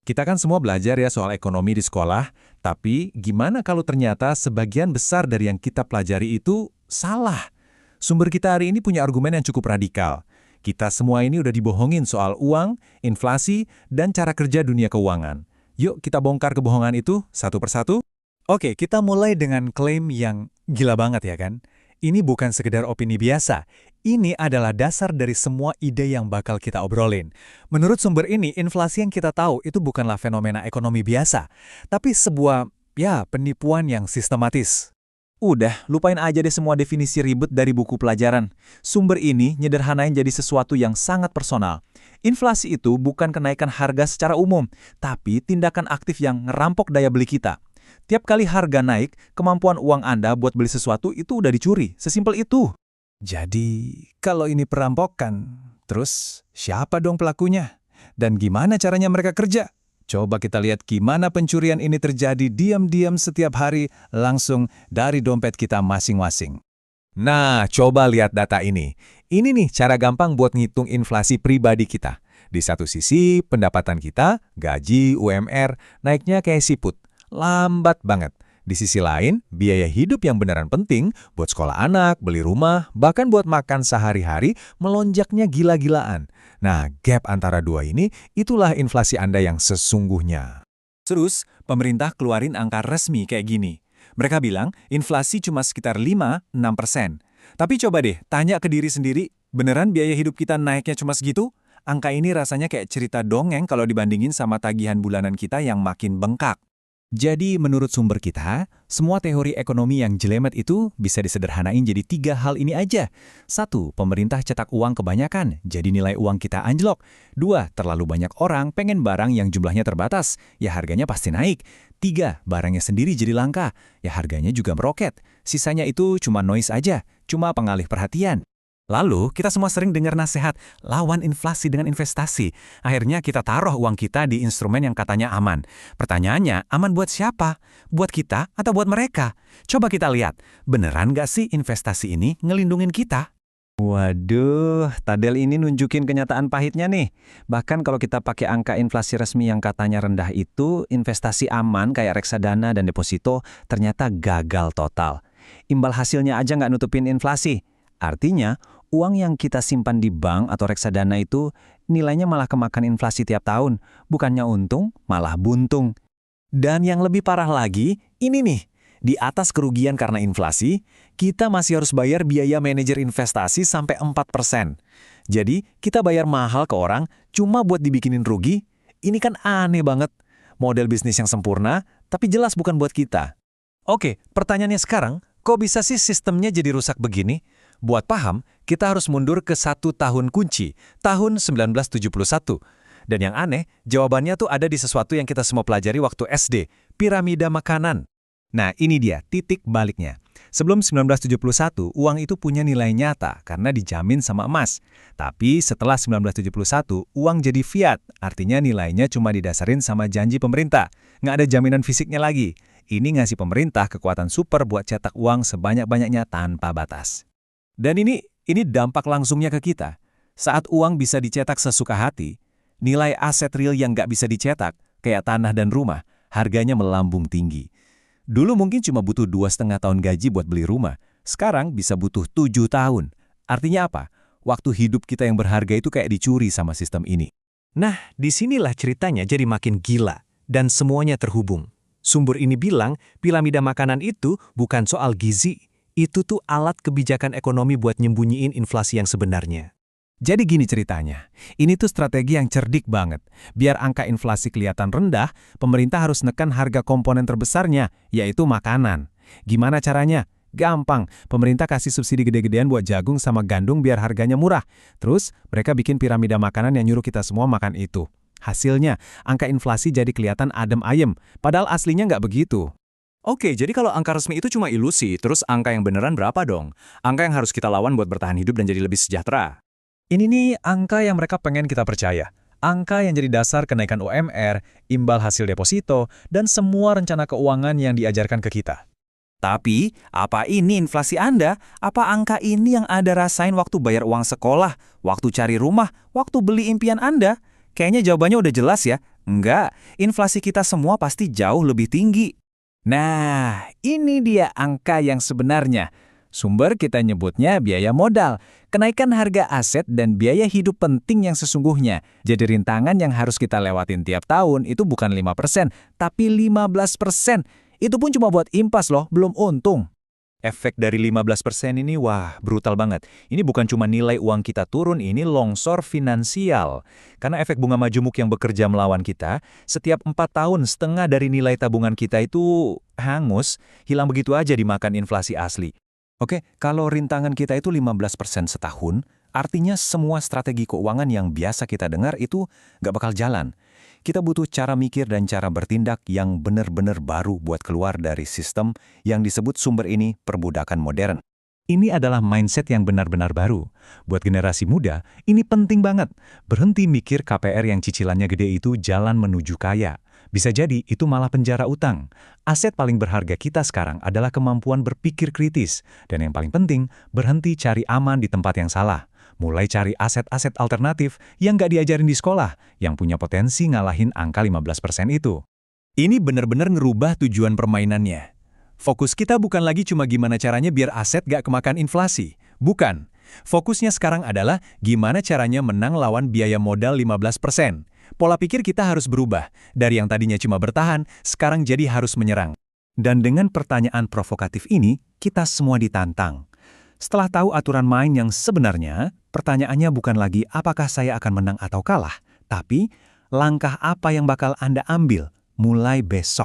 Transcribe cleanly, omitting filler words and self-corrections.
Kita kan semua belajar ya soal ekonomi di sekolah, tapi gimana kalau ternyata sebagian besar dari yang kita pelajari itu salah? Sumber kita hari ini punya argumen yang cukup radikal. Kita semua ini udah dibohongin soal uang, inflasi, dan cara kerja dunia keuangan. Yuk kita bongkar kebohongan itu satu persatu. Oke, kita mulai dengan klaim yang gila banget ya kan? Ini bukan sekedar opini biasa. Ini adalah dasar dari semua ide yang bakal kita obrolin. Menurut sumber ini, inflasi yang kita tahu itu bukanlah fenomena ekonomi biasa, tapi sebuah, penipuan yang sistematis. Udah, lupain aja deh semua definisi ribet dari buku pelajaran. Sumber ini nyederhanain jadi sesuatu yang sangat personal. Inflasi itu bukan kenaikan harga secara umum, tapi tindakan aktif yang ngerampok daya beli kita. Tiap kali harga naik, kemampuan uang Anda buat beli sesuatu itu udah dicuri. Sesimpel itu. Jadi, kalau ini perampokan, terus siapa dong pelakunya? Dan gimana caranya mereka kerja? Coba kita lihat gimana pencurian ini terjadi diam-diam setiap hari langsung dari dompet kita masing-masing. Nah, coba lihat data ini. Ini nih cara gampang buat ngitung inflasi pribadi kita. Di satu sisi, pendapatan kita, gaji, UMR, naiknya kayak siput. Lambat banget. Di sisi lain, biaya hidup yang beneran penting buat sekolah anak, beli rumah, bahkan buat makan sehari-hari melonjaknya gila-gilaan. Nah, gap antara dua ini, itulah inflasi Anda yang sesungguhnya. Terus, pemerintah keluarin angka resmi kayak gini. Mereka bilang inflasi cuma sekitar 5-6%. Tapi coba deh, tanya ke diri sendiri, beneran biaya hidup kita naiknya cuma segitu? Angka ini rasanya kayak cerita dongeng kalau dibandingin sama tagihan bulanan kita yang makin bengkak. Jadi menurut sumber kita, semua teori ekonomi yang jelemet itu bisa disederhanain jadi 3 hal ini aja. 1. Pemerintah cetak uang kebanyakan, jadi nilai uang kita anjlok. 2. Terlalu banyak orang pengen barang yang jumlahnya terbatas, ya harganya pasti naik. 3. Barangnya sendiri jadi langka, ya harganya juga meroket. Sisanya itu cuma noise aja, cuma pengalih perhatian. Lalu, kita semua sering dengar nasihat, lawan inflasi dengan investasi. Akhirnya kita taruh uang kita di instrumen yang katanya aman. Pertanyaannya, aman buat siapa? Buat kita atau buat mereka? Coba kita lihat, beneran nggak sih investasi ini ngelindungin kita? Waduh, tabel ini nunjukin kenyataan pahitnya nih. Bahkan kalau kita pakai angka inflasi resmi yang katanya rendah itu, investasi aman kayak reksadana dan deposito ternyata gagal total. Imbal hasilnya aja nggak nutupin inflasi. Artinya, uang yang kita simpan di bank atau reksadana itu nilainya malah kemakan inflasi tiap tahun. Bukannya untung, malah buntung. Dan yang lebih parah lagi, ini nih. Di atas kerugian karena inflasi, kita masih harus bayar biaya manajer investasi sampai 4%. Jadi, kita bayar mahal ke orang cuma buat dibikinin rugi. Ini kan aneh banget. Model bisnis yang sempurna, tapi jelas bukan buat kita. Oke, pertanyaannya sekarang, kok bisa sih sistemnya jadi rusak begini? Buat paham, kita harus mundur ke 1 tahun kunci, tahun 1971. Dan yang aneh, jawabannya tuh ada di sesuatu yang kita semua pelajari waktu SD, piramida makanan. Nah, ini dia titik baliknya. Sebelum 1971, uang itu punya nilai nyata karena dijamin sama emas. Tapi setelah 1971, uang jadi fiat, artinya nilainya cuma didasarin sama janji pemerintah. Nggak ada jaminan fisiknya lagi. Ini ngasih pemerintah kekuatan super buat cetak uang sebanyak-banyaknya tanpa batas. Dan ini dampak langsungnya ke kita. Saat uang bisa dicetak sesuka hati, nilai aset real yang nggak bisa dicetak, kayak tanah dan rumah, harganya melambung tinggi. Dulu mungkin cuma butuh 2,5 tahun gaji buat beli rumah, sekarang bisa butuh 7 tahun. Artinya apa? Waktu hidup kita yang berharga itu kayak dicuri sama sistem ini. Nah, disinilah ceritanya jadi makin gila, dan semuanya terhubung. Sumber ini bilang, piramida makanan itu bukan soal gizi, itu tuh alat kebijakan ekonomi buat nyembunyiin inflasi yang sebenarnya. Jadi gini ceritanya, ini tuh strategi yang cerdik banget. Biar angka inflasi kelihatan rendah, pemerintah harus neken harga komponen terbesarnya, yaitu makanan. Gimana caranya? Gampang, pemerintah kasih subsidi gede-gedean buat jagung sama gandum biar harganya murah. Terus, mereka bikin piramida makanan yang nyuruh kita semua makan itu. Hasilnya, angka inflasi jadi kelihatan adem ayem, padahal aslinya nggak begitu. Oke, jadi kalau angka resmi itu cuma ilusi, terus angka yang beneran berapa dong? Angka yang harus kita lawan buat bertahan hidup dan jadi lebih sejahtera. Ini nih angka yang mereka pengen kita percaya. Angka yang jadi dasar kenaikan UMR, imbal hasil deposito, dan semua rencana keuangan yang diajarkan ke kita. Tapi, apa ini inflasi Anda? Apa angka ini yang Anda rasain waktu bayar uang sekolah, waktu cari rumah, waktu beli impian Anda? Kayaknya jawabannya udah jelas ya. Enggak, inflasi kita semua pasti jauh lebih tinggi. Nah, ini dia angka yang sebenarnya. Sumber kita nyebutnya biaya modal. Kenaikan harga aset dan biaya hidup penting yang sesungguhnya. Jadi rintangan yang harus kita lewatin tiap tahun itu bukan 5%, tapi 15%. Itu pun cuma buat impas loh, belum untung. Efek dari 15% ini wah brutal banget. Ini bukan cuma nilai uang kita turun, ini longsor finansial. Karena efek bunga majemuk yang bekerja melawan kita, setiap 4 tahun setengah dari nilai tabungan kita itu hangus, hilang begitu aja dimakan inflasi asli. Oke, kalau rintangan kita itu 15% setahun, artinya semua strategi keuangan yang biasa kita dengar itu nggak bakal jalan. Kita butuh cara mikir dan cara bertindak yang benar-benar baru buat keluar dari sistem yang disebut sumber ini perbudakan modern. Ini adalah mindset yang benar-benar baru. Buat generasi muda, ini penting banget. Berhenti mikir KPR yang cicilannya gede itu jalan menuju kaya. Bisa jadi itu malah penjara utang. Aset paling berharga kita sekarang adalah kemampuan berpikir kritis. Dan yang paling penting, berhenti cari aman di tempat yang salah. Mulai cari aset-aset alternatif yang nggak diajarin di sekolah, yang punya potensi ngalahin angka 15% itu. Ini benar-benar ngerubah tujuan permainannya. Fokus kita bukan lagi cuma gimana caranya biar aset nggak kemakan inflasi. Bukan. Fokusnya sekarang adalah gimana caranya menang lawan biaya modal 15%. Pola pikir kita harus berubah. Dari yang tadinya cuma bertahan, sekarang jadi harus menyerang. Dan dengan pertanyaan provokatif ini, kita semua ditantang. Setelah tahu aturan main yang sebenarnya, pertanyaannya bukan lagi apakah saya akan menang atau kalah, tapi langkah apa yang bakal Anda ambil mulai besok.